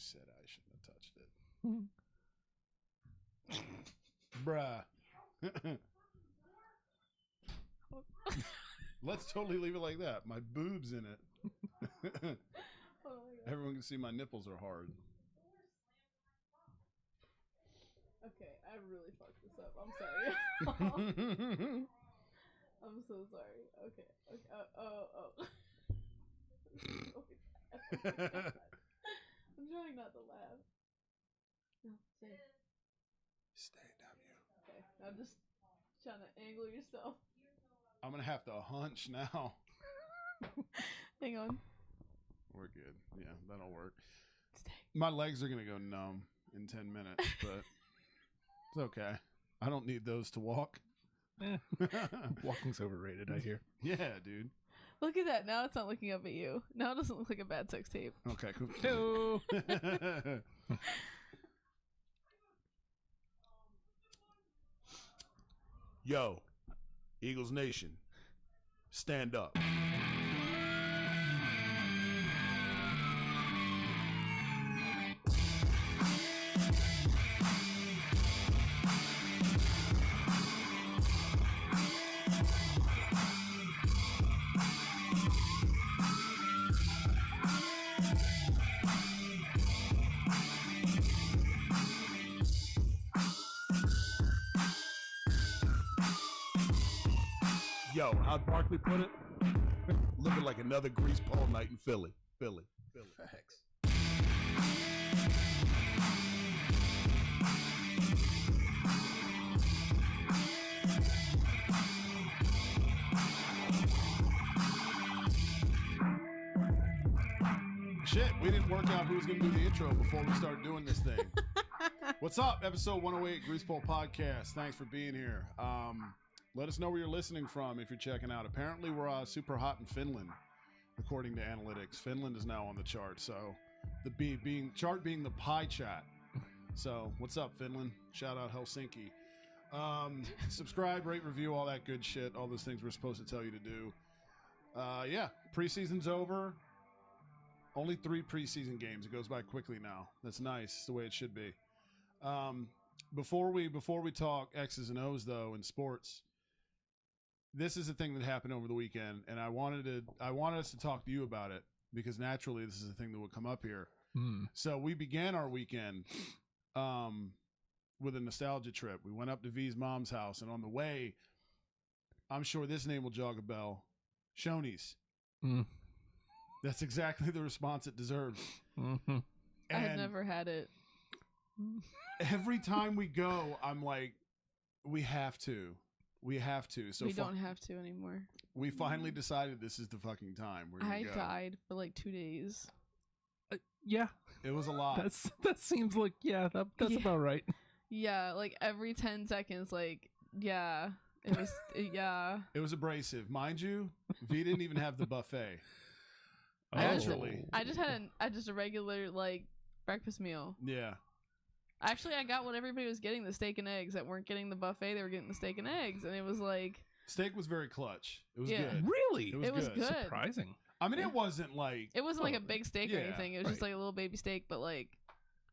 said I shouldn't have touched it. Bruh. Let's totally leave it like that. My boob's in it. Everyone can see my nipples are hard. Okay, I really fucked this up. I'm sorry. I'm so sorry. Okay. Oh. I'm trying not to laugh. No, stay. Stay, W. Okay, now just trying to angle yourself. I'm going to have to hunch now. Hang on. We're good. Yeah, that'll work. Stay. My legs are going to go numb in 10 minutes, but it's okay. I don't need those to walk. Walking's overrated, I hear. Yeah, dude. Look at that. Now it's not looking up at you. Now it doesn't look like a bad sex tape. Okay, cool. No. Yo, Eagles Nation, stand up. Yo, how'd Barkley put it? Looking like another grease pole night in Philly. Facts. Shit, we didn't work out who was going to do the intro before we started doing this thing. What's up? Episode 108, Grease Pole Podcast. Thanks for being here. Let us know where you're listening from if you're checking out. Apparently, we're super hot in Finland, according to analytics. Finland is now on the chart, so the chart being the pie chat. So, what's up, Finland? Shout out Helsinki. Subscribe, rate, review, all that good shit. All those things we're supposed to tell you to do. Yeah, preseason's over. Only 3 preseason games. It goes by quickly now. That's nice. It's the way it should be. Before we talk X's and O's though in sports, this is a thing that happened over the weekend, and I wanted us to talk to you about it because naturally this is a thing that would come up here. So we began our weekend with a nostalgia trip. We went up to V's mom's house, and on the way, I'm sure this name will jog a bell. Shoney's. That's exactly the response it deserves. Mm-hmm. I had never had it. Every time we go, I'm like, we have to. So we don't have to anymore. We finally decided this is the fucking time. I died for like 2 days. Yeah, it was a lot. That seems like that's about right. Yeah, like every 10 seconds, like it was It was abrasive, mind you. V didn't even have the buffet. Naturally, I just had a regular like breakfast meal. Yeah. Actually, I got what everybody was getting, the steak and eggs. That weren't getting the buffet, they were getting the steak and eggs. And it was like... Steak was very clutch. It was good. Really? It was good. Surprising. I mean, it wasn't like... It wasn't like a big steak or anything. It was just like a little baby steak, but like...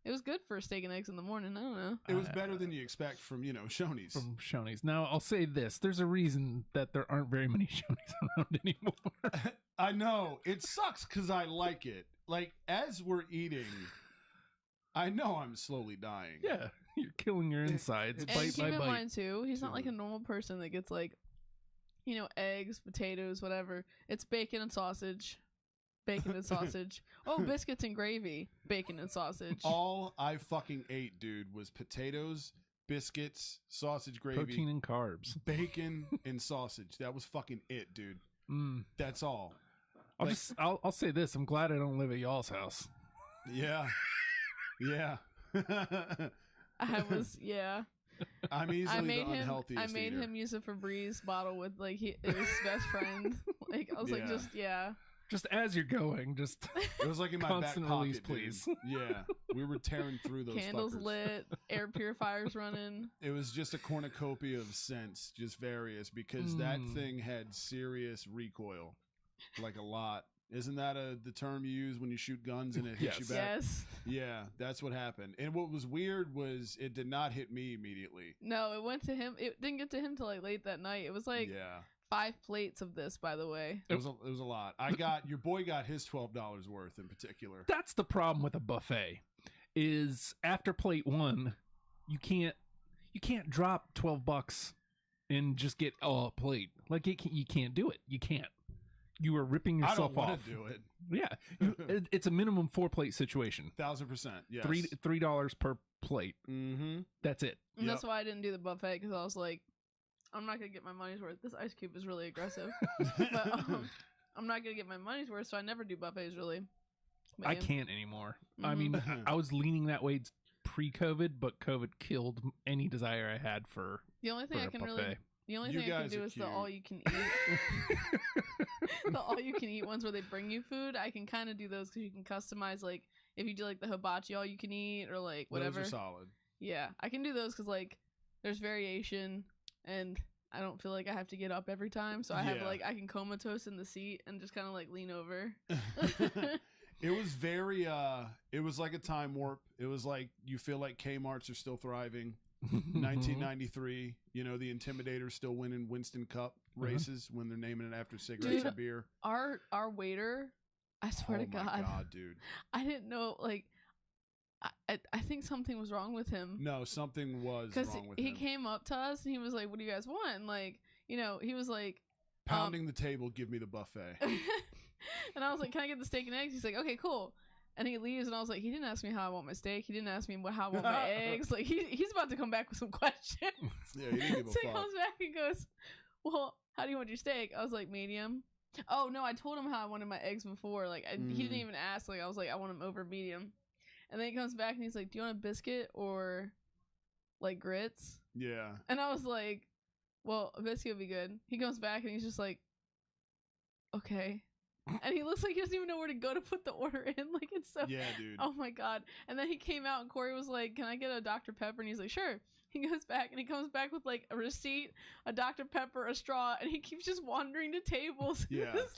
It was good for steak and eggs in the morning. I don't know. It was better than you expect from, Shoney's. From Shoney's. Now, I'll say this. There's a reason that there aren't very many Shoney's around anymore. I know. It sucks because I like it. Like, as we're eating... I know I'm slowly dying. Yeah, you're killing your insides. And keep in mind too, he's not like a normal person that gets like, eggs, potatoes, whatever. It's bacon and sausage. Bacon and sausage. Oh, biscuits and gravy. Bacon and sausage. All I fucking ate, dude, was potatoes, biscuits, sausage gravy. Protein and carbs. Bacon and sausage. That was fucking it, dude. That's all. I'll say this. I'm glad I don't live at y'all's house. Yeah. Yeah. I'm easily the unhealthiest I made him use a Febreze bottle with like it was his best friend. Like I was like just as you're going, it was like in my back pocket, release, please. Yeah, we were tearing through those candles fuckers. Lit, air purifiers running. It was just a cornucopia of scents, just various, because that thing had serious recoil, like a lot. Isn't that the term you use when you shoot guns and it hits you back? Yes. Yeah, that's what happened. And what was weird was it did not hit me immediately. No, it went to him. It didn't get to him till like late that night. It was like 5 plates of this, by the way. It was a lot. Your boy got his $12 worth in particular. That's the problem with a buffet. Is after plate 1, you can't drop $12 and just get a plate. Like you can't do it. You can't. You are ripping yourself off. I don't want to do it. Yeah, it's a minimum 4-plate situation. 1,000%. Yes. $3 per plate. Mm-hmm. That's it. And that's why I didn't do the buffet, because I was like, I'm not gonna get my money's worth. This ice cube is really aggressive, but I'm not gonna get my money's worth, so I never do buffets really. But I can't anymore. I mean, I was leaning that way pre-COVID, but COVID killed any desire I had for the only thing I can buffet. really. The only thing I can do is the all-you-can-eat. The all-you-can-eat ones where they bring you food. I can kind of do those because you can customize, like, if you do, like, the hibachi all-you-can-eat or, like, whatever. Those are solid. Yeah, I can do those because, like, there's variation, and I don't feel like I have to get up every time. So I have, like, I can comatose in the seat and just kind of, like, lean over. It was very, it was like a time warp. It was like you feel like Kmart's are still thriving. 1993, the Intimidator's still winning Winston Cup races when they're naming it after cigarettes and beer. Our waiter, I swear to God. Oh my God, dude. I didn't know, like, I think something was wrong with him. No, something was wrong with him. He came up to us and he was like, what do you guys want? And, like, he was like, pounding the table, give me the buffet. And I was like, can I get the steak and eggs? He's like, okay, cool. And he leaves, and I was like, he didn't ask me how I want my steak. He didn't ask me how I want my eggs. Like, he's about to come back with some questions. Yeah, he didn't give a So fuck. he comes back and goes, well, how do you want your steak? I was like, medium. Oh, no, I told him how I wanted my eggs before. Like, he didn't even ask. Like, I was like, I want them over medium. And then he comes back, and he's like, do you want a biscuit or, like, grits? Yeah. And I was like, well, a biscuit would be good. He comes back, and he's just like, okay. And he looks like he doesn't even know where to go to put the order in. Like, it's so... Yeah, dude. Oh, my God. And then he came out, and Cory was like, can I get a Dr. Pepper? And he's like, sure. He goes back, and he comes back with, like, a receipt, a Dr. Pepper, a straw, and he keeps just wandering to tables. Yeah. It's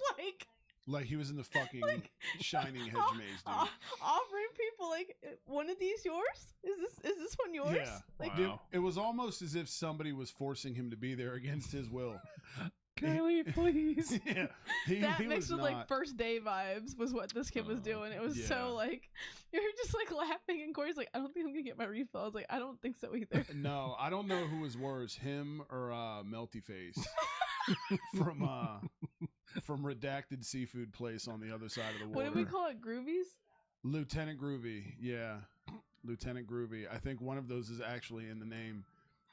like he was in the fucking Shining hedge maze, dude. Offering people, like, one of these yours? Is this one yours? Yeah. Like, Dude, it was almost as if somebody was forcing him to be there against his will. Can I leave, please? Yeah. That mixed with like first day vibes was what this kid was doing. It was so like, you're just like laughing, and Cory's like, I don't think I'm gonna get my refill. I was like, I don't think so either. No, I don't know who was worse, him or Melty Face from Redacted Seafood Place on the other side of the water. What did we call it? Groovies? Lieutenant Groovy. Yeah, Lieutenant Groovy. I think one of those is actually in the name.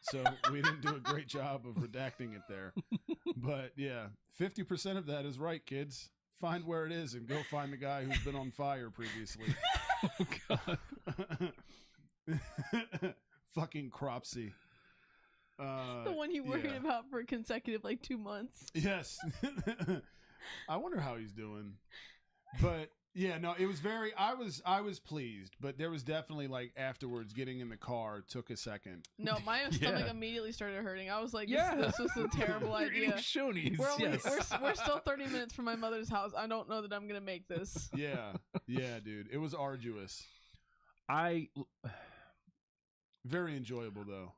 So we didn't do a great job of redacting it there. But yeah, 50% of that is right, kids. Find where it is and go find the guy who's been on fire previously. Oh, God. Fucking Cropsy. The one you worried about for consecutive like 2 months. Yes. I wonder how he's doing. But yeah, no, it was very, I was pleased, but there was definitely like afterwards getting in the car took a second. No, my stomach immediately started hurting. I was like, this was a terrible You're idea. eating Shoney's. We're still 30 minutes from my mother's house. I don't know that I'm going to make this. Yeah, dude. It was arduous. Very enjoyable though.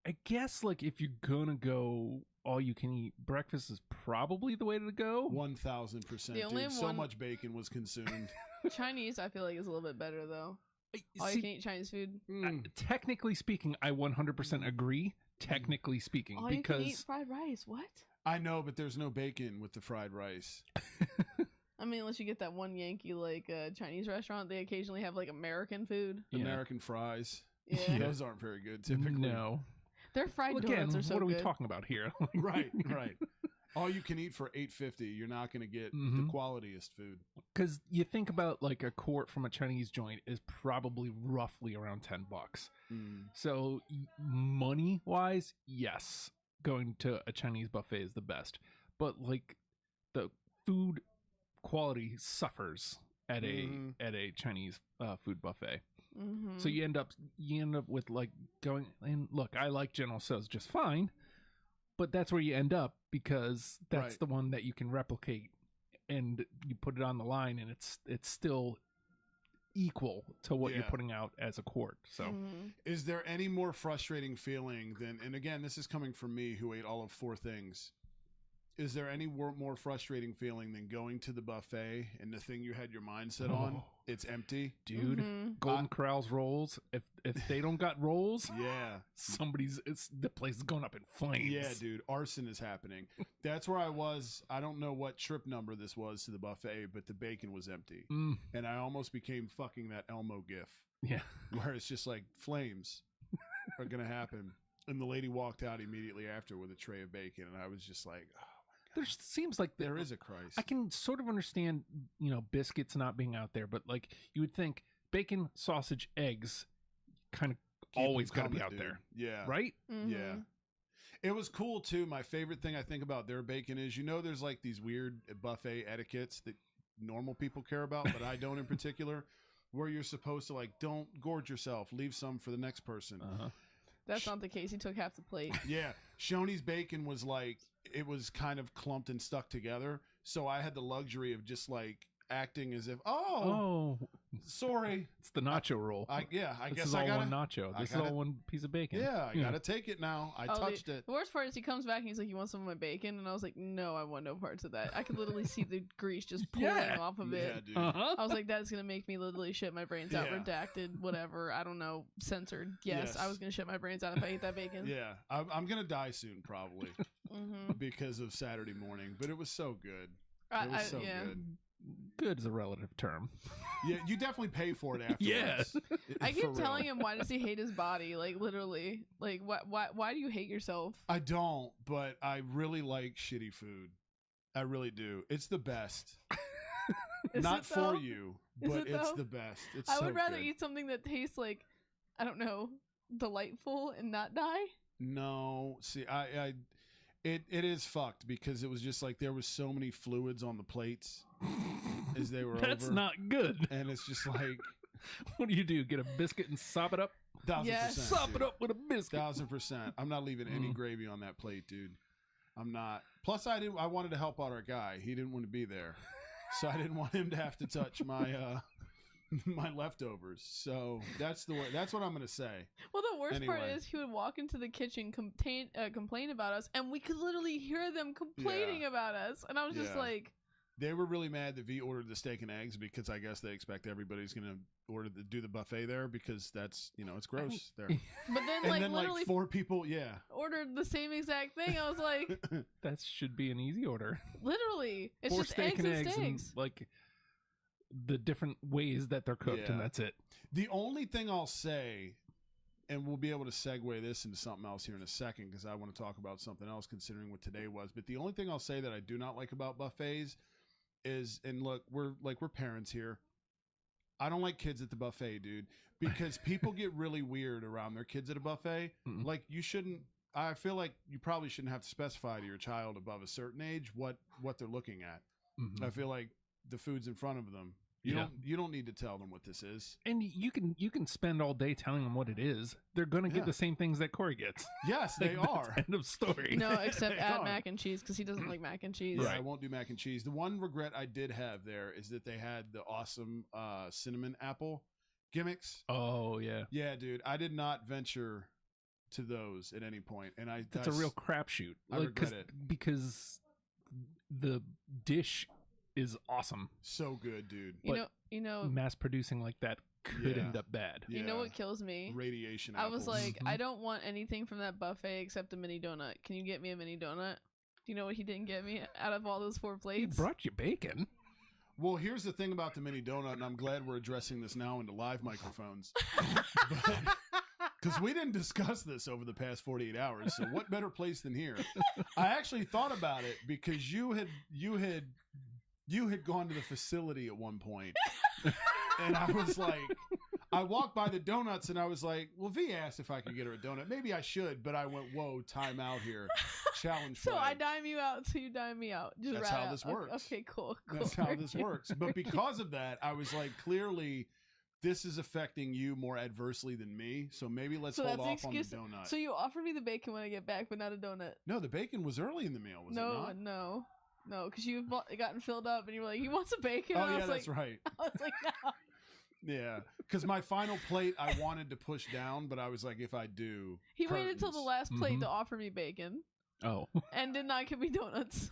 I guess like if you're gonna go all you can eat, breakfast is probably the way to go. 1,000%. Dude, so much bacon was consumed. Chinese, I feel like, is a little bit better though. All you can eat Chinese food. Technically speaking, I 100% agree. Technically speaking, all because you can eat fried rice. What? I know, but there's no bacon with the fried rice. I mean, unless you get that one Yankee like Chinese restaurant, they occasionally have like American food. American fries. Yeah. Those aren't very good typically. No. Their fried donuts are so what are we good. talking about here? Right. All you can eat for $8.50. You're not going to get the qualitiest food. Because you think about like a quart from a Chinese joint is probably roughly around $10. So money wise, yes, going to a Chinese buffet is the best. But like the food quality suffers at a Chinese food buffet. So you end up with like going, and look, I like General Tso's just fine, but that's where you end up because that's the one that you can replicate and you put it on the line, and it's still equal to what you're putting out as a quart. So is there any more frustrating feeling than, and again, this is coming from me who ate all of 4 things, is there any more frustrating feeling than going to the buffet and the thing you had your mind set on, it's empty? Dude, Golden Corral's rolls, if they don't got rolls, the place is going up in flames. Yeah, dude, arson is happening. That's where I was. I don't know what trip number this was to the buffet, but the bacon was empty. And I almost became fucking that Elmo gif. Yeah. Where it's just like flames are going to happen. And the lady walked out immediately after with a tray of bacon, and I was just like, oh. There seems like there is a Christ. I can sort of understand, biscuits not being out there, but like you would think bacon, sausage, eggs kind of always got to be out there. Yeah. Right? Yeah. It was cool too. My favorite thing I think about their bacon is, there's like these weird buffet etiquettes that normal people care about, but I don't in particular, where you're supposed to like, don't gorge yourself, leave some for the next person. That's not the case. He took half the plate. Yeah. Shoney's bacon was like, it was kind of clumped and stuck together. So I had the luxury of just like acting as if, sorry. It's the nacho roll. I guess this is all one nacho. This is all one piece of bacon. Yeah, I got to take it now. I touched it. The worst part is he comes back and he's like, you want some of my bacon? And I was like, no, I want no parts of that. I could literally see the grease just pulling off of it. Yeah, dude. I was like, that's going to make me literally shit my brains out. Redacted, whatever. I don't know. Censored. Yes, I was going to shit my brains out if I ate that bacon. Yeah. I'm going to die soon, probably. Because of Saturday morning. But it was so good. It was so good. Good is a relative term. Yeah, you definitely pay for it afterwards. Yes. I keep telling him, why does he hate his body? Like, literally. Like, why do you hate yourself? I don't, but I really like shitty food. I really do. It's the best. Not for you, but it's the best. I would rather eat something that tastes like, I don't know, delightful and not die. No. See, It is fucked because it was just like there was so many fluids on the plates as they were That's over. not good. And it's just like, what do? Get a biscuit and sop it up? 1,000%. Sop it up with a biscuit. 1,000%. I'm not leaving any gravy on that plate, dude. I'm not. Plus, I wanted to help out our guy. He didn't want to be there, so I didn't want him to have to touch my my leftovers. So that's what I'm gonna say. Well, the worst part is he would walk into the kitchen, complain about us, and we could literally hear them complaining about us. And I was just like, they were really mad that V ordered the steak and eggs because I guess they expect everybody's gonna do the buffet there because that's it's gross there. But then literally 4 people ordered the same exact thing. I was like, that should be an easy order. Literally, it's 4 just steak eggs and eggs steaks. and like the different ways that they're cooked, and that's it. The only thing I'll say, and we'll be able to segue this into something else here in a second because I want to talk about something else considering what today was, but the only thing I'll say that I do not like about buffets is, and look, we're parents here, I don't like kids at the buffet, dude, because people get really weird around their kids at a buffet. Like, I feel like you probably shouldn't have to specify to your child above a certain age what they're looking at. I feel like the food's in front of them. You don't need to tell them what this is. And you can spend all day telling them what it is. They're going to get the same things that Cory gets. Yes, they are. End of story. No, except add mac and cheese because he doesn't like mac and cheese. Yeah, I won't do mac and cheese. The one regret I did have there is that they had the awesome cinnamon apple gimmicks. Oh, yeah. Yeah, dude. I did not venture to those at any point. And that's a real crapshoot. I regret it. Because the dish is awesome. So good, dude. You know, mass producing like that could end up bad. You know what kills me? Radiation I was apples. like, I don't want anything from that buffet except a mini donut. Can you get me a mini donut? Do you know what he didn't get me out of all those 4 plates? He brought you bacon. Well, here's the thing about the mini donut, and I'm glad we're addressing this now into live microphones. Because we didn't discuss this over the past 48 hours, so what better place than here? I actually thought about it because you had gone to the facility at one point, and I was like, I walked by the donuts, and I was like, well, V asked if I could get her a donut. Maybe I should, but I went, whoa, time out here. Challenge So flag. I dime you out, so you dime me out. Just That's how this works. Okay, cool. That's how this works. But because of that, I was like, clearly, this is affecting you more adversely than me, so maybe let's hold off on the donut. So you offer me the bacon when I get back, but not a donut. No, the bacon was early in the meal, was it not? No. No, because you've gotten filled up and you were like, he wants a bacon. Oh, and I yeah, was that's like, right. I was like, no. Yeah, because my final plate I wanted to push down, but I was like, if I do, He waited till the last plate to offer me bacon. Oh. And did not give me donuts.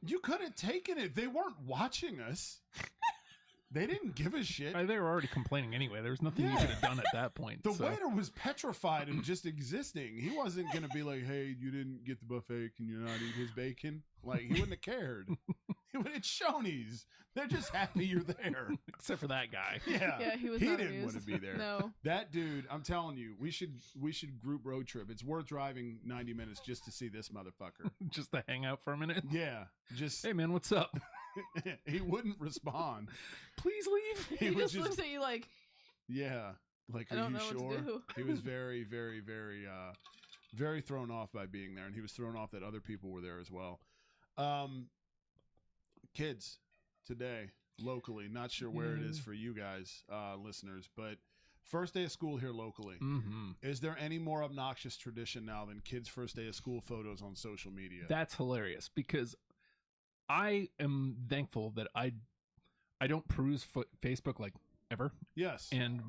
You could have taken it. They weren't watching us. They didn't give a shit. They were already complaining anyway. There was nothing you could have done at that point. The waiter was petrified of just existing. He wasn't going to be like, hey, you didn't get the buffet. Can you not eat his bacon? Like, he wouldn't have cared. It's Shoney's. They're just happy you're there. Except for that guy. Yeah, he was He not didn't amused. want to be there. No. That dude, I'm telling you, we should group road trip. It's worth driving 90 minutes just to see this motherfucker. Just to hang out for a minute. Yeah. Just Hey, man, what's up? he wouldn't respond. Please leave. He just looks at you like, yeah, like, I are don't you know sure? what to do. He was very, very, very, very thrown off by being there, and he was thrown off that other people were there as well. Kids today, locally, not sure where it is for you guys, listeners, but first day of school here locally. Mm-hmm. Is there any more obnoxious tradition now than kids' first day of school photos on social media? That's hilarious because I am thankful that I don't peruse Facebook like ever. Yes. And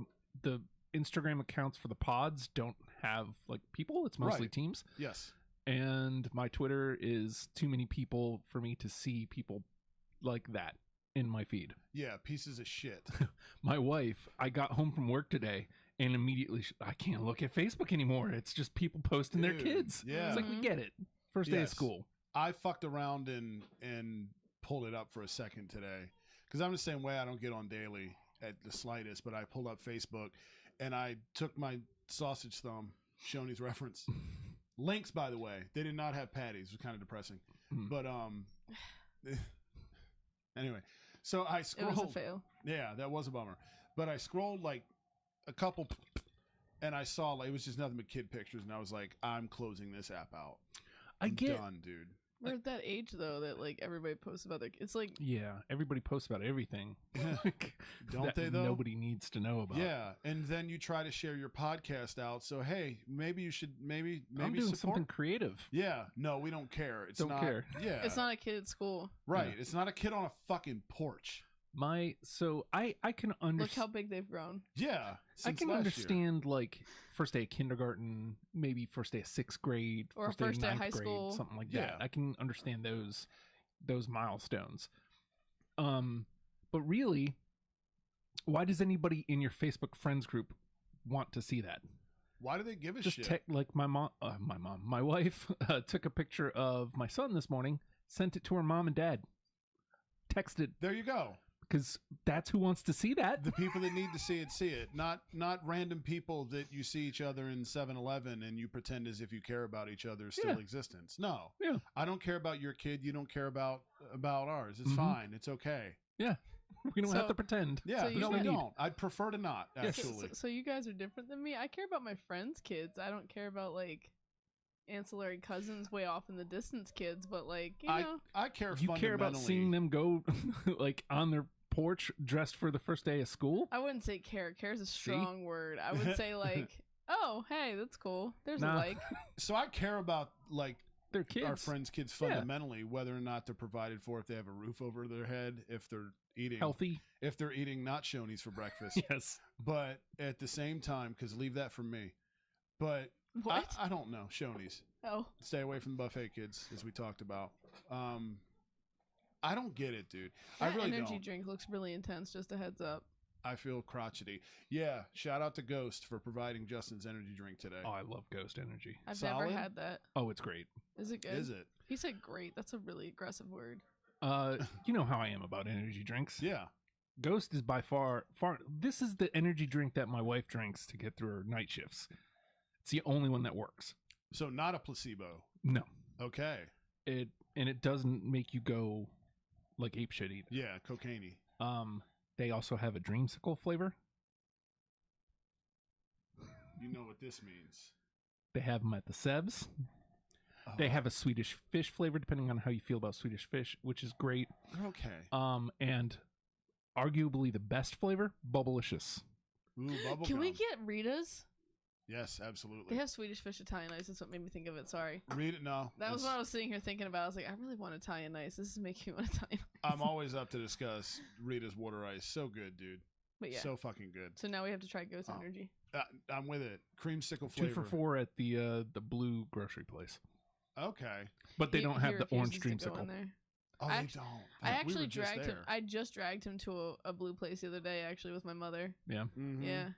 the Instagram accounts for the pods don't have like people. It's mostly teams. Yes. And my Twitter is too many people for me to see people like that in my feed. Yeah, pieces of shit. My wife, I got home from work today and immediately I can't look at Facebook anymore. It's just people posting their kids. Yeah. It's like, we get it. First day of school. I fucked around and pulled it up for a second today because I'm the same way. I don't get on daily at the slightest, but I pulled up Facebook and I took my sausage thumb, Shoney's reference. Links, by the way, they did not have patties. It was kind of depressing. But anyway, so I scrolled. it was a fail. Yeah, that was a bummer. But I scrolled like a couple and I saw like it was just nothing but kid pictures, and I was like, I'm closing this app out. I'm done, dude. We're at that age though that like everybody posts about their. It's like everybody posts about everything. Don't they though? Nobody needs to know about. Yeah, and then you try to share your podcast out. So hey, maybe you should maybe I'm doing support something creative. Yeah, no, we don't care. It's don't not care. Yeah, it's not a kid at school. Right. Yeah. It's not a kid on a fucking porch. I can understand. Look how big they've grown. Yeah, I can understand like first day of kindergarten, maybe first day of sixth grade, or first day of high grade, school, something like that. I can understand those milestones. But really, why does anybody in your Facebook friends group want to see that? Why do they give a shit? Like my wife took a picture of my son this morning, sent it to her mom and dad, texted. There you go. Because that's who wants to see that. The people that need to see it. Not random people that you see each other in 7-Eleven and you pretend as if you care about each other's still existence. No. Yeah. I don't care about your kid. You don't care about ours. It's fine. It's okay. Yeah. We don't have to pretend. Yeah. So no, we don't. I'd prefer to not, actually. So you guys are different than me. I care about my friends' kids. I don't care about like ancillary cousins way off in the distance kids, but like, you know. I care You care about seeing them go like on their porch dressed for the first day of school? I wouldn't say care. Care is a strong word. I would say like, oh, hey, that's cool. There's a like. So I care about like their kids, our friends' kids fundamentally, whether or not they're provided for, if they have a roof over their head, if they're eating healthy, if they're eating not Shoney's for breakfast. Yes. But at the same time, because leave that for me. But what? I don't know. Shoney's. Oh. Stay away from the buffet, kids, as we talked about. I don't get it, dude. That I really energy don't. drink looks really intense, just a heads up. I feel crotchety. Yeah, shout out to Ghost for providing Justin's energy drink today. Oh, I love Ghost Energy. I've Solid? never had that. Oh, it's great. Is it good? Is it? He said great. That's a really aggressive word. You know how I am about energy drinks. Yeah. Ghost is by far. This is the energy drink that my wife drinks to get through her night shifts. It's the only one that works. So not a placebo. No. Okay. It doesn't make you go like ape shit either. Yeah, cocaine-y. They also have a dreamsicle flavor. You know what this means. They have them at the Sebs. Oh. They have a Swedish fish flavor, depending on how you feel about Swedish fish, which is great. Okay. And arguably the best flavor, Bubblicious. Ooh, bubble Can gum. we get Rita's? Yes, They absolutely. have Swedish fish Italian ice. That's what made me think of it. Sorry. Read it. No. That was what I was sitting here thinking about. I was like, I really want Italian ice. This is making me want Italian ice. I'm always up to discuss Rita's water ice. So good, dude. But yeah. So fucking good. So now we have to try Ghost Energy. I'm with it. Creamsicle flavor. 2 for $4 at the blue grocery place. Okay. But they don't have the orange refuses to go dreamsicle. in there. Oh, I they act- don't. I We actually were just dragged him. there. I just dragged him to a blue place the other day, actually, with my mother. Yeah. Mhm. Yeah.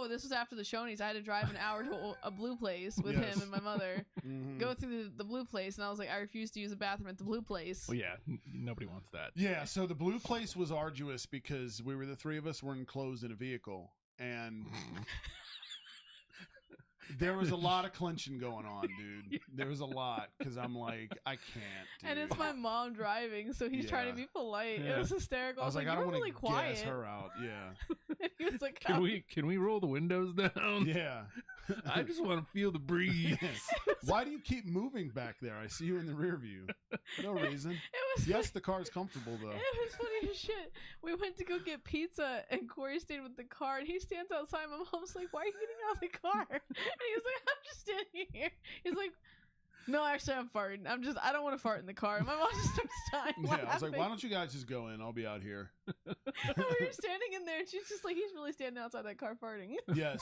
This was after the Shoney's. I had to drive an hour to a blue place with Yes. him and my mother. Mhm. Go through the blue place, and I was like, I refuse to use the bathroom at the blue place. Well, yeah. Nobody wants that. Yeah, so the blue place was arduous because the three of us were enclosed in a vehicle, and there was a lot of clenching going on, dude. There was a lot because I'm like, I can't. Dude. And it's my mom driving, so he's trying to Yeah. be polite. Yeah. It was hysterical. I was like, I "You don't were want really to quiet. gas her out. Yeah, And he was like, Can we roll the windows down? yeah. I just want to feel the breeze. Yes. Why do you keep moving back there? I see you in the rear view. No reason. It was Yes, the car's comfortable though. It was funny as shit. We went to go get pizza, and Cory stayed with the car, and he stands outside. My mom's like, "Why are you getting out of the car?" And he was like, "I'm just standing here." He's like, "No, actually, I'm farting. I don't want to fart in the car." And my mom just starts dying Yeah, I was like, why laughing. don't you guys just go in? I'll be out here. We were standing in there, and she's just like, "He's really standing outside that car farting." Yes.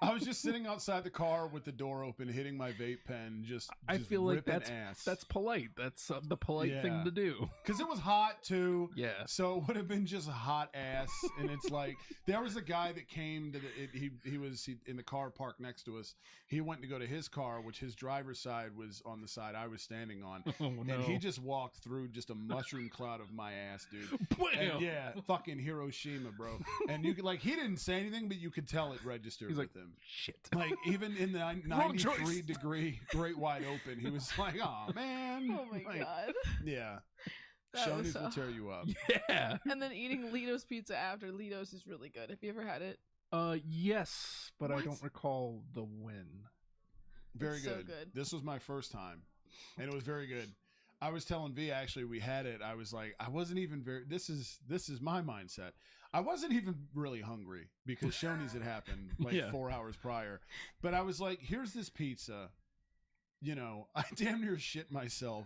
I was just sitting outside the car with the door open, hitting my vape pen, just I feel like ripping that's ass. polite. That's the polite Yeah. thing to do. Because it was hot, too. Yeah. So it would have been just hot ass. And it's like, there was a guy that came to he was in the car parked next to us. He went to go to his car, which his driver's side was on the side I was standing on. Oh, no. And he just walked through just a mushroom cloud of my ass, dude. Bam! And yeah, fucking Hiroshima, bro. And you could, like, he didn't say anything, but you could tell it registered He's with like, him. shit. Like, even in the Wrong 93 choice. degree great wide open, he was like, oh, man. Oh my Like, god. Yeah. That was Shoney's so- will tear you up. Yeah. And then eating Lido's pizza after. Lido's is really good. Have you ever had it? Yes, but I What? don't recall the win. Very It's so good. good. This was my first time, and it was very good. I was telling V, actually, we had it. I was like, I wasn't even this is my mindset. I wasn't even really hungry because Shoney's had happened like Yeah. 4 hours prior. But I was like, here's this pizza. You know, I damn near shit myself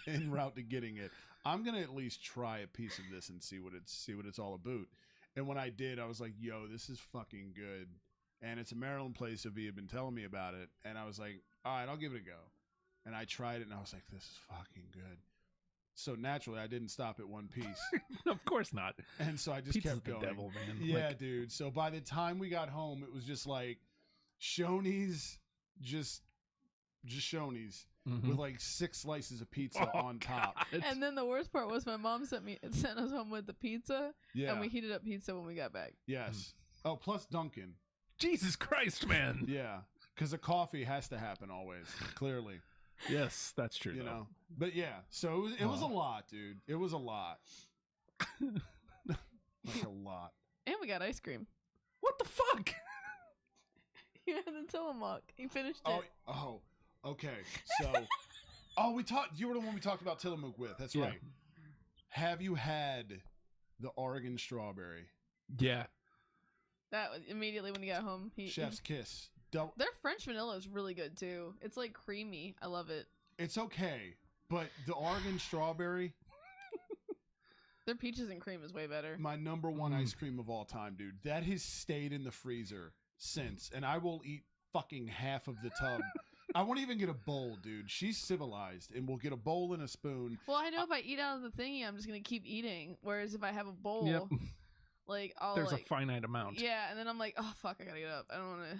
en route to getting it. I'm gonna at least try a piece of this and see what it's all about. And when I did, I was like, yo, this is fucking good. And it's a Maryland place, so V had been telling me about it. And I was like, all right, I'll give it a go. And I tried it, and I was like, this is fucking good. So naturally, I didn't stop at one piece. Of course not. And so I just Pizza's kept the going. devil, man. Yeah, Like, dude. So by the time we got home, it was just like Shoney's, just Shoney's mhm. with like 6 slices of pizza Oh, on top. God. And then the worst part was my mom sent us home with the pizza, Yeah. and we heated up pizza when we got back. Yes. Oh, plus Dunkin'. Jesus Christ, man. Yeah. Because the coffee has to happen always, clearly. Yes, that's true. You though. know? But yeah. So it was a Wow. lot, dude. It was a lot. Like a lot. And we got ice cream. What the fuck? You had the Tillamook. You finished Oh, it. Okay. So, you were the one we talked about Tillamook with. That's Yeah. right. Have you had the Oregon strawberry? Yeah. That was immediately when he got home. Chef's kiss. Their French vanilla is really good too. It's like creamy. I love it. It's okay, but the Oregon strawberry, Their peaches and cream is way better. my number one ice cream of all time, dude. That has stayed in the freezer since, and I will eat fucking half of the tub. I won't even get a bowl, dude. She's civilized, and we'll get a bowl and a spoon. Well, I know if I eat out of the thingy, I'm just gonna keep eating. Whereas if I have a bowl, Yep. like I'll There's like, a finite amount. yeah, and then I'm like, oh fuck, I gotta get up. I don't want to.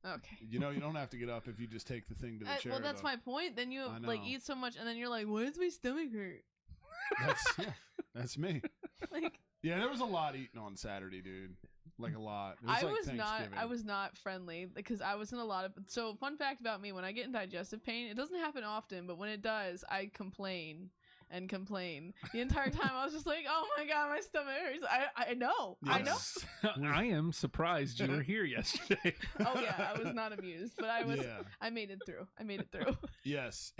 Okay. You know, you don't have to get up if you just take the thing to the chair. Well, that's though. my point. Then you I like know. eat so much, and then you're like, why does my stomach hurt? That's me. Like Yeah, there was a lot eating on Saturday, dude. Like a lot. It I like was not. Thanksgiving. I was not friendly because I was in a lot of. So fun fact about me: when I get in digestive pain, it doesn't happen often, but when it does, I complain and complain. The entire time, I was just like, "Oh my god, my stomach hurts." I know. I know. Yes. I am surprised you were here yesterday. Oh yeah, I was not amused, but I was. Yeah. I made it through. I made it through. Yes.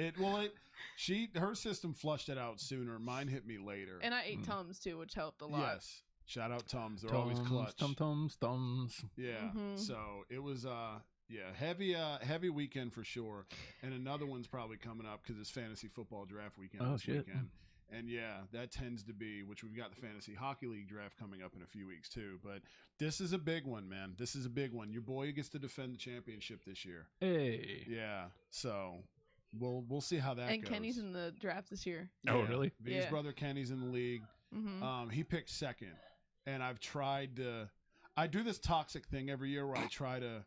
Her system flushed it out sooner. Mine hit me later. And I ate Tums too, which helped a lot. Yes. Shout out Tums. They're always clutch. Tums. Yeah. So it was heavy weekend for sure. And another one's probably coming up because it's fantasy football draft weekend weekend. And yeah, that tends to be, which we've got the fantasy hockey league draft coming up in a few weeks too. But this is a big one, man. This is a big one. Your boy gets to defend the championship this year. Hey. Yeah. So we'll see how that goes. And Kenny's in the draft this year. Oh, really? V's brother Kenny's in the league. He picked second. And I've tried to, I do this toxic thing every year where I try to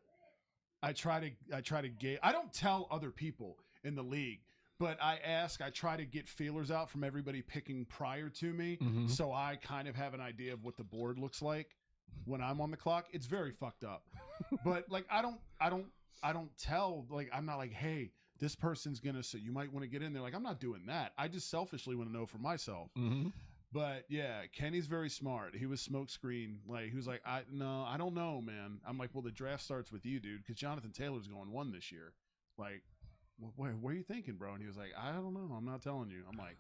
gauge. I don't tell other people in the league, but I try to get feelers out from everybody picking prior to me. So I kind of have an idea of what the board looks like when I'm on the clock. It's very fucked up, but like, I don't tell, like, I'm not like, hey, this person's going to, so you might want to get in there. Like, I'm not doing that. I just selfishly want to know for myself. But yeah, Kenny's very smart. He was smokescreen. Like, he was like, I don't know, man. I'm like, well, the draft starts with you, dude, because Jonathan Taylor's going 1 this year. Like, what are you thinking, bro? And he was like, I don't know. I'm not telling you. I'm like,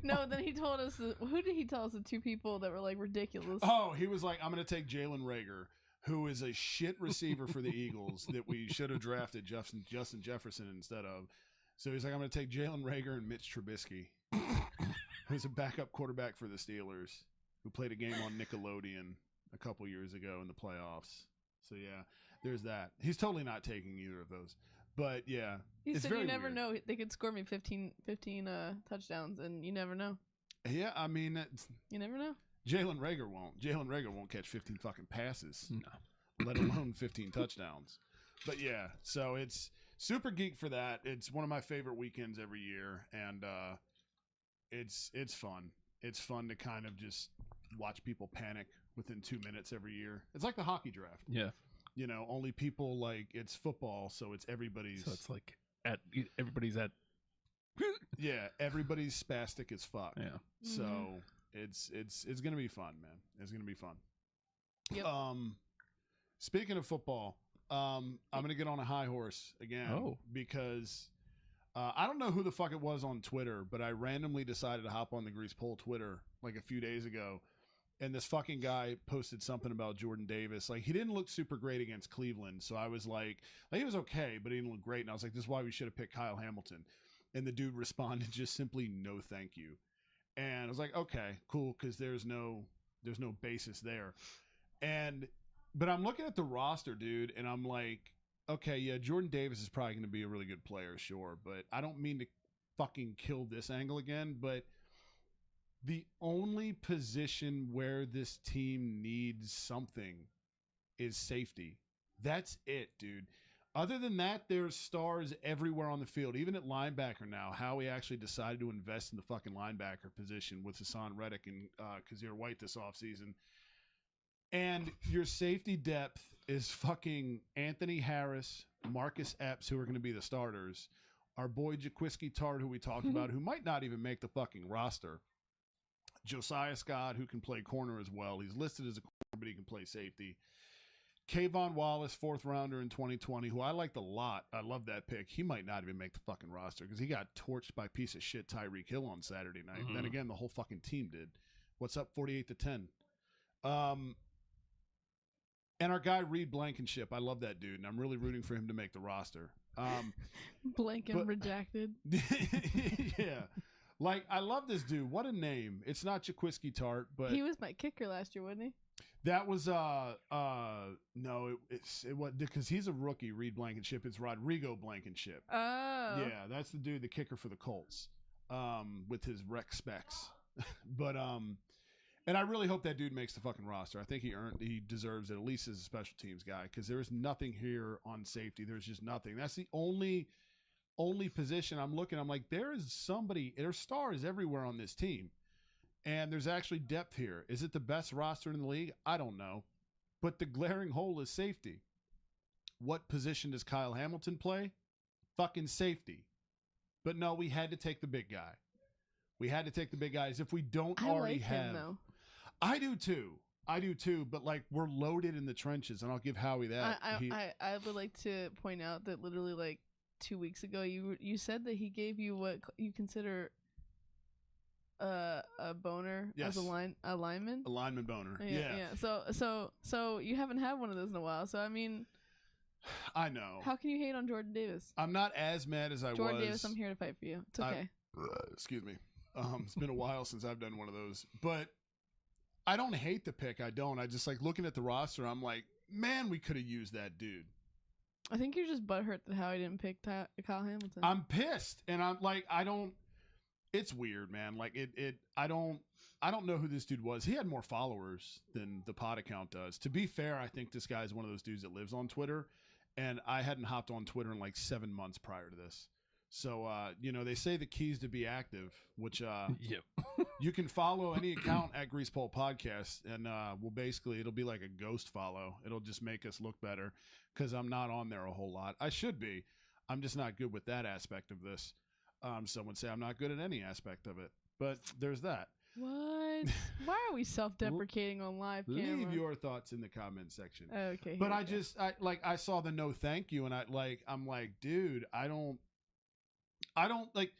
no. Then he told us. Who did he tell us? The 2 people that were like ridiculous. Oh, he was like, I'm going to take Jalen Reagor, who is a shit receiver for the Eagles that we should have drafted Justin Jefferson instead of. So he's like, I'm going to take Jalen Reagor and Mitch Trubisky, who's a backup quarterback for the Steelers, who played a game on Nickelodeon a couple years ago in the playoffs. So yeah, there's that. He's totally not taking either of those. But yeah, he said you never weird. know. They could score me 15 touchdowns, and you never know. Yeah, I mean, you never know. Jalen Reagor won't. Jalen Reagor won't catch 15 fucking passes, no, let alone 15 touchdowns. But yeah, so it's super geek for that. It's one of my favorite weekends every year, and it's fun. It's fun to kind of just watch people panic within 2 minutes every year. It's like the hockey draft. Yeah. You know, only people like it's football, so it's everybody's. So it's like everybody's at. Yeah, everybody's spastic as fuck. Yeah. So it's gonna be fun, man. It's gonna be fun. Yep. Speaking of football, I'm gonna get on a high horse again because I don't know who the fuck it was on Twitter, but I randomly decided to hop on the Grease Pole Twitter like a few days ago. And this fucking guy posted something about Jordan Davis. Like, he didn't look super great against Cleveland. So I was like, he was okay, but he didn't look great. And I was like, this is why we should have picked Kyle Hamilton. And the dude responded just simply, no, thank you. And I was like, okay, cool. Cause there's no basis there. But I'm looking at the roster, dude. And I'm like, okay, yeah, Jordan Davis is probably going to be a really good player. Sure. But I don't mean to fucking kill this angle again, but the only position where this team needs something is safety. That's it, dude. Other than that, there's stars everywhere on the field, even at linebacker now. Howie actually decided to invest in the fucking linebacker position with Hassan Reddick and Kazir White this offseason. And your safety depth is fucking Anthony Harris, Marcus Epps, who are going to be the starters. Our boy Jaquiski Tart, who we talked about, who might not even make the fucking roster. Josiah Scott, who can play corner as well. He's listed as a corner, but he can play safety. Kayvon Wallace, 4th rounder in 2020, who I liked a lot. I love that pick. He might not even make the fucking roster because he got torched by piece of shit Tyreek Hill on Saturday night. Then again, the whole fucking team did. What's up, 48-10? And our guy Reed Blankenship, I love that dude, and I'm really rooting for him to make the roster. Redacted. Yeah. Like, I love this dude. What a name. It's not Jaquiski Tart, but he was my kicker last year, wasn't he? That was no, it was because he's a rookie, Reed Blankenship. It's Rodrigo Blankenship. Oh. Yeah, that's the dude, the kicker for the Colts. With his rec specs. But and I really hope that dude makes the fucking roster. I think he deserves it, at least as a special teams guy, because there is nothing here on safety. There's just nothing. That's the only position I'm looking. I'm like, there's stars everywhere on this team. And there's actually depth here. Is it the best roster in the league? I don't know. But the glaring hole is safety. What position does Kyle Hamilton play? Fucking safety. But no, we had to take the big guy. We had to take the big guys. If we don't already have. Him, though. I do too. But like, we're loaded in the trenches, and I'll give Howie that. I would like to point out that literally like 2 weeks ago, you said that he gave you what you consider a boner Yes. as a lineman. A lineman boner. Yeah. So you haven't had one of those in a while. So I mean, I know. how can you hate on Jordan Davis? I'm not as mad as I was. Jordan Davis, I'm here to fight for you. It's okay. Excuse me. It's been a while since I've done one of those, but I don't hate the pick. I don't. I just like looking at the roster. I'm like, man, we could have used that dude. I think you're just butthurt that Howie didn't pick Kyle Hamilton. I'm pissed, and I'm like, I don't. It's weird, man. Like I don't know who this dude was. He had more followers than the pod account does. To be fair, I think this guy's one of those dudes that lives on Twitter, and I hadn't hopped on Twitter in like 7 months prior to this. So, they say the keys to be active, which Yep. you can follow any account at Greasepole Podcast, and it'll be like a ghost follow. It'll just make us look better because I'm not on there a whole lot. I should be. I'm just not good with that aspect of this. Some would say I'm not good at any aspect of it, but there's that. What? Why are we self-deprecating on live camera? Leave your thoughts in the comment section. Okay. But I saw the no thank you, and I'm like, dude, I don't like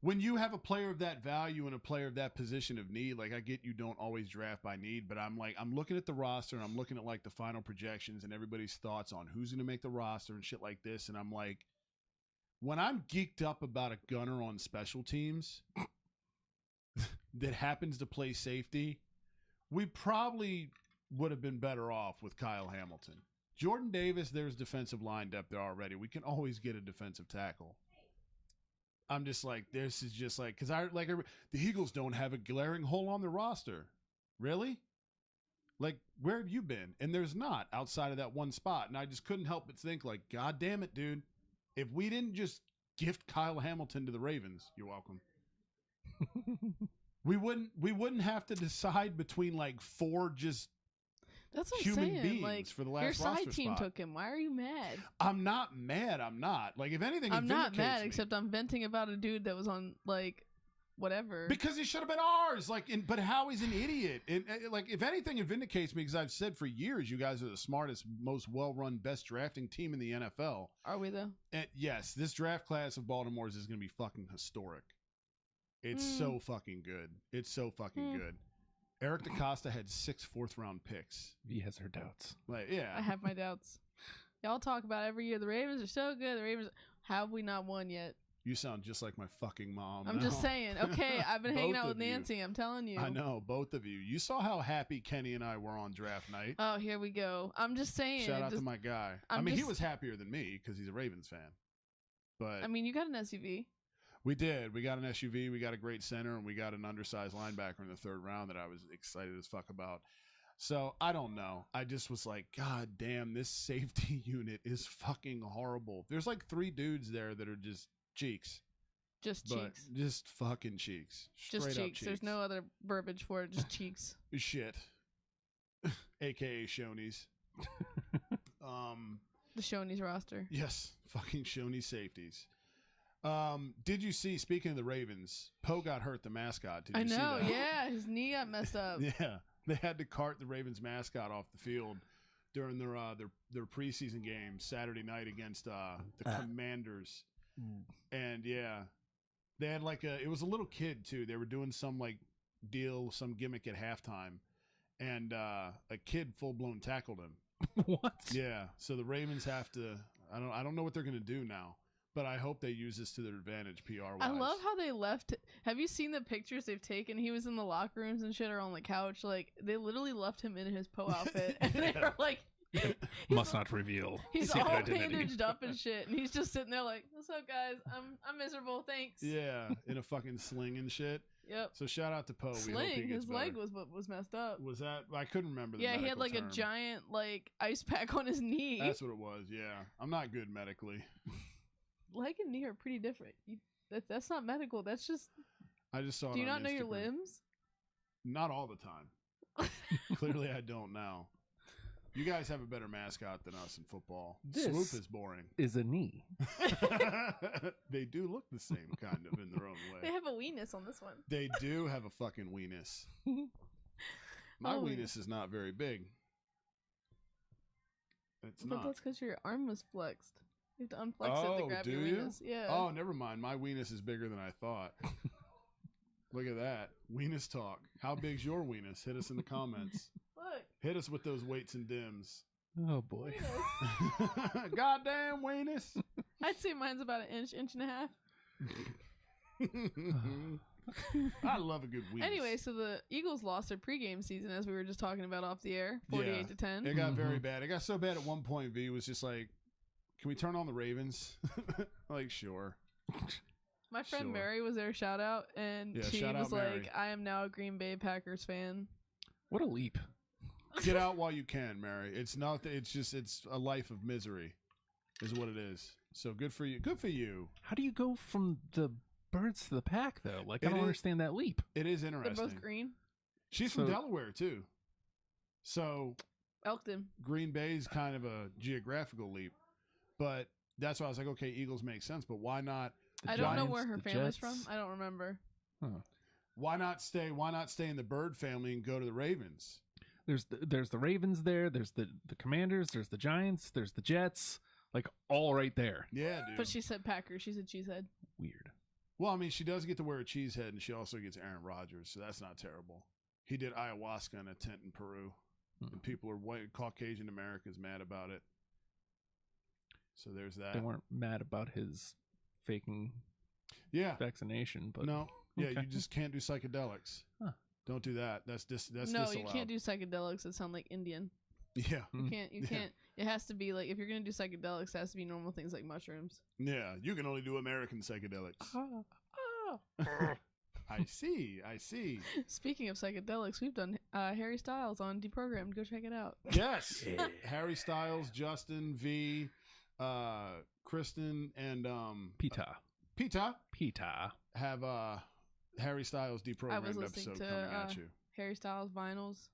when you have a player of that value and a player of that position of need. Like, I get you don't always draft by need, but I'm looking at the roster and I'm looking at like the final projections and everybody's thoughts on who's going to make the roster and shit like this. And I'm like, when I'm geeked up about a gunner on special teams that happens to play safety, we probably would have been better off with Kyle Hamilton. Jordan Davis, there's defensive line depth there already. We can always get a defensive tackle. I'm just like, this is just like, because the Eagles don't have a glaring hole on the roster. Really? Like, where have you been? And there's not outside of that one spot. And I just couldn't help but think, like, God damn it, dude. If we didn't just gift Kyle Hamilton to the Ravens, you're welcome. we wouldn't have to decide between like 4 just That's what human I'm saying. beings Like, for the last your roster side team spot. took him. Why are you mad? I'm not mad. I'm not. Like, if anything, it I'm not vindicates mad, me. except I'm venting about a dude that was on like whatever. Because he should have been ours. Like, but Howie's an idiot. And like, if anything, it vindicates me because I've said for years, you guys are the smartest, most well-run, best drafting team in the NFL. Are we though? And yes, this draft class of Baltimore's is going to be fucking historic. It's so fucking good. It's so fucking good. Eric DaCosta had 6 fourth-round picks. He has her doubts. Like, yeah. I have my doubts. Y'all talk about every year the Ravens are so good. The Ravens, how have we not won yet? You sound just like my fucking mom. I'm just saying. Okay, I've been hanging out with Nancy. I'm telling you. I know, both of you. You saw how happy Kenny and I were on draft night. Oh, here we go. I'm just saying. Shout out to my guy. He was happier than me because he's a Ravens fan. But I mean, you got an SUV. We did. We got an SUV. We got a great center, and we got an undersized linebacker in the 3rd round that I was excited as fuck about. So I don't know. I just was like, God damn, this safety unit is fucking horrible. There's like 3 dudes there that are just cheeks. Just cheeks. Just fucking cheeks. Just cheeks. There's no other verbiage for it. Just cheeks. Shit. AKA Shoney's. The Shoney's roster. Yes. Fucking Shoney safeties. Did you see, speaking of the Ravens, Poe got hurt, the mascot. Did you see that? Yeah. His knee got messed up. Yeah. They had to cart the Ravens mascot off the field during their preseason game Saturday night against the Commanders. And yeah, they had it was a little kid too. They were doing some some gimmick at halftime, and a kid full blown tackled him. What? Yeah. So the Ravens have to. I don't know what they're gonna do now, but I hope they use this to their advantage PR-wise. I love how they left. Have you seen the pictures they've taken? He was in the locker rooms and shit, or on the couch. Like, they literally left him in his Poe outfit, and they were like. Must not reveal. He's secret all identity. bandaged up and shit, and he's just sitting there like, "What's up, guys? I'm miserable. Thanks." Yeah, in a fucking sling and shit. Yep. So shout out to Poe. Sling. His leg was what was messed up. Was that? I couldn't remember. Yeah, he had like term. a giant ice pack on his knee. That's what it was. Yeah, I'm not good medically. Leg and knee are pretty different. That's not medical. That's just. I just saw. Do you on not know your Instagram. limbs? Not all the time. Clearly, I don't now. You guys have a better mascot than us in football. This Swoop is boring. Is a knee. They do look the same, kind of, in their own way. They have a weenus on this one. They do have a fucking weenus. My weenus is not very big. It's not. That's because your arm was flexed. You have to unflex it to grab your weenus. Yeah. Oh, never mind. My weenus is bigger than I thought. Look at that. Weenus talk. How big's your weenus? Hit us in the comments. Look. Hit us with those weights and dims. Oh boy. Goddamn weenus. I'd say mine's about an inch and a half. I love a good weenus. Anyway, so the Eagles lost their pregame season, as we were just talking about off the air, 48-10. It got very bad. It got so bad at one point, V was just like, can we turn on the Ravens? Like, sure. My friend Mary was there, shout out, and she was like, I am now a Green Bay Packers fan. What a leap. Get out while you can, Mary. It's not, it's a life of misery is what it is. So good for you. Good for you. How do you go from the birds to the pack, though? Like, I don't understand that leap. It is interesting. They're both green. She's from Delaware, too. So Elkton. Green Bay's kind of a geographical leap. But that's why I was like, okay, Eagles make sense, but why not? I don't know where her family's from. I don't remember. Huh. Why not stay in the Bird family and go to the Ravens? There's the Ravens there. There's the Commanders. There's the Giants. There's the Jets. Like, all right there. Yeah, dude. But she said Packers. She said cheesehead. Weird. Well, I mean, she does get to wear a cheese head, and she also gets Aaron Rodgers, so that's not terrible. He did ayahuasca in a tent in Peru, and people are Caucasian Americans mad about it. So there's that. They weren't mad about his faking vaccination, but no. Yeah, you just can't do psychedelics. Huh. Don't do that. That's no, disallowed. You can't do psychedelics that sound like Indian. Yeah. You can't. It has to be like, if you're going to do psychedelics, it has to be normal things like mushrooms. Yeah, you can only do American psychedelics. I see. Speaking of psychedelics, we've done Harry Styles on Deprogrammed. Go check it out. Yes. Harry Styles, Justin, V, Kristen, and Pita have Harry Styles Deprogrammed episode coming at you. Harry Styles vinyls.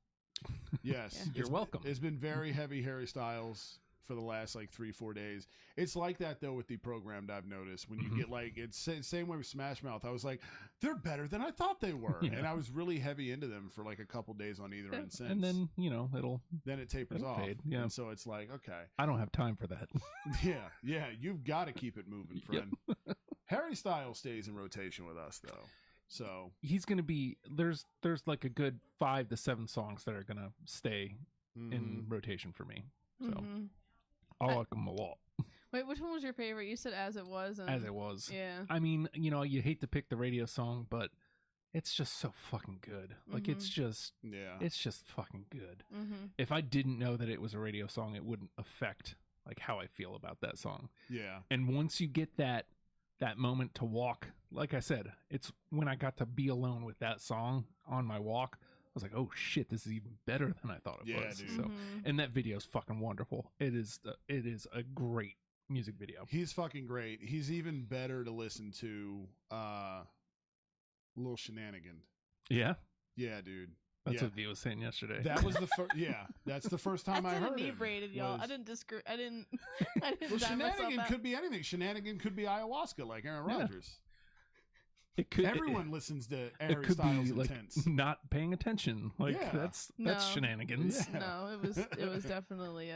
Yes. You're welcome. It's been very heavy Harry Styles for the last like 3-4 days. It's like that though with Deprogrammed, I've noticed. When you get like, it's same way with Smash Mouth. I was like, they're better than I thought they were. Yeah. And I was really heavy into them for like a couple days on either end since. And then, it tapers off. Fade. Yeah. And so it's like, okay. I don't have time for that. Yeah. You've got to keep it moving, friend. Yep. Harry Styles stays in rotation with us though. So he's going to be, there's like a good 5 to 7 songs that are going to stay in rotation for me. So I like them a lot. Wait, which one was your favorite? You said As It Was. As It Was. Yeah. I mean, you hate to pick the radio song, but it's just so fucking good. Like, it's just fucking good. If I didn't know that it was a radio song, it wouldn't affect like how I feel about that song. Yeah. And once you get that moment to walk, like I said, it's when I got to be alone with that song on my walk, I was like, oh shit, this is even better than I thought it was. Dude. So, and that video is fucking wonderful. It is a great music video. He's fucking great. He's even better to listen to Little Shenanigan. Yeah? Yeah, dude. That's what V was saying yesterday. That was the first. Yeah, that's the first time I heard it. Inebriated, y'all. I didn't. Well, Shenanigan could be anything. Shenanigan could be ayahuasca, like Aaron Rodgers. It could. Everyone listens to Harry Styles Intense. Like not paying attention. Like that's shenanigans. Yeah. No, it was definitely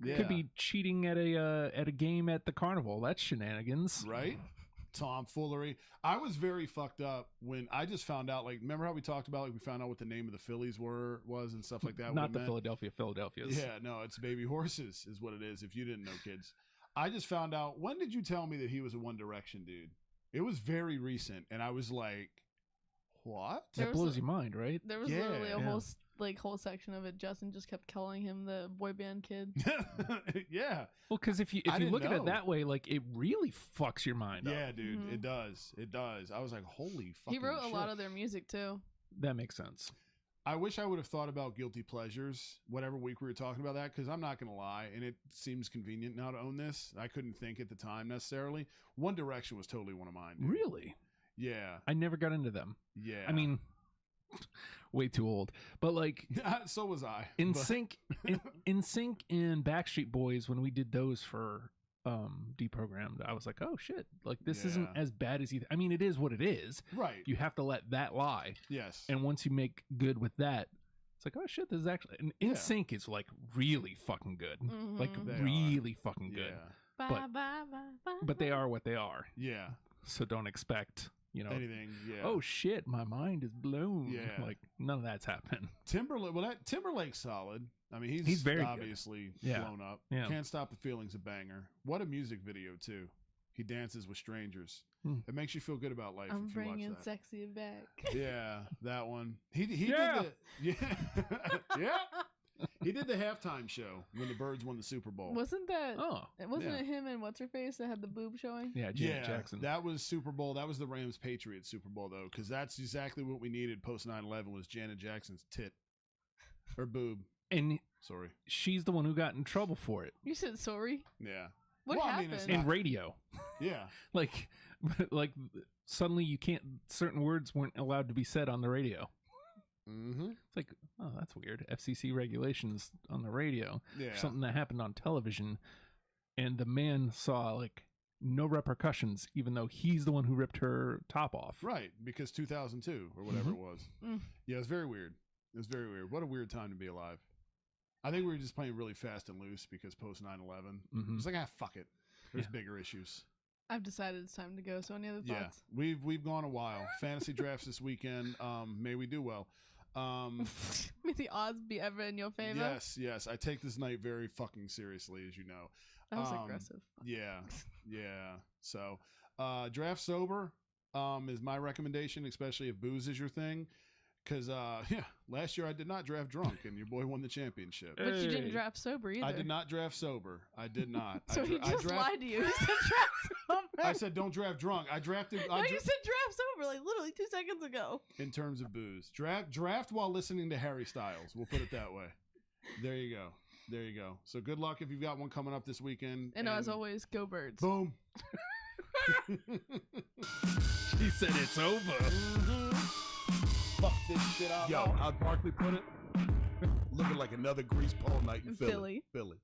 It could be cheating at a game at the carnival. That's shenanigans, right? Tomfoolery. I was very fucked up when I just found out, like, remember how we talked about, like, we found out what the name of the Phillies was and stuff like that? Not the Philadelphias. Yeah, no, it's Baby Horses is what it is, if you didn't know, kids. I just found out, when did you tell me that he was a One Direction dude? It was very recent, and I was like, what? That blows your mind, right? There was literally a whole section of it. Justin just kept calling him the boy band kid. Yeah. Well, because if you look at it that way, like, it really fucks your mind up. Yeah, dude, it does. It does. I was like, holy fucking He wrote shit. a lot of their music too. That makes sense. I wish I would have thought about guilty pleasures whatever week we were talking about that, because I'm not going to lie, and it seems convenient now to own this. I couldn't think at the time necessarily. One Direction was totally one of mine. Dude. Really? Yeah. I never got into them. Yeah. I mean, way too old. But like, so was I. NSYNC and Backstreet Boys, when we did those for Deprogrammed, I was like, oh shit, like this isn't as bad as you I mean, it is what it is, right? You have to let that lie. Yes. And once you make good with that, it's like, oh shit, this is actually, and NSYNC is like really fucking good. Like really fucking good. But they are what they are. Yeah. So don't expect anything. Yeah. Oh shit, my mind is blown. Yeah. Like none of that's happened. Timberlake's solid. I mean, He's very obviously good. Yeah. blown up. Yeah. Can't Stop the Feeling's a banger. What a music video too. He dances with strangers. It makes you feel good about life. I'm if you watch bringing that. sexy back. Yeah, that one. He Yeah. did yeah. He did the halftime show when the Birds won the Super Bowl. Wasn't that? Oh. Wasn't it him and what's her face that had the boob showing? Yeah, Janet Jackson. That was Super Bowl. That was the Rams Patriots Super Bowl though, because that's exactly what we needed post 9/11 was Janet Jackson's tit or boob. And Sorry. she's the one who got in trouble for it You said sorry. Yeah. What Well, I mean, happened? it's in radio. Yeah. Like suddenly you can't. Certain words weren't allowed to be said on the radio. Mm-hmm. It's like, oh, that's weird. FCC regulations on the radio. Yeah. Something that happened on television, and the man saw like no repercussions, even though he's the one who ripped her top off. Right, because 2002 or whatever it was. Yeah, it was very weird. It was very weird. What a weird time to be alive. I think we were just playing really fast and loose because post 9/11. It's like, fuck it. There's bigger issues. I've decided it's time to go. So any other thoughts? Yeah, we've gone a while. Fantasy drafts this weekend. May we do well. May the odds be ever in your favor. Yes. I take this night very fucking seriously, as you know. That was aggressive. Yeah. So, draft sober is my recommendation, especially if booze is your thing. Because, last year I did not draft drunk, and your boy won the championship. But you didn't draft sober either. I did not draft sober. I did not. So he just lied to you. He said draft sober. I said don't draft drunk. I drafted. No, you said draft sober like literally 2 seconds ago. In terms of booze, draft while listening to Harry Styles. We'll put it that way. There you go. So good luck if you've got one coming up this weekend. And as always, go Birds. Boom. She said it's over. Fuck this shit out. Yo, how'd Barkley put it? Looking like another grease pole night in Philly. Philly.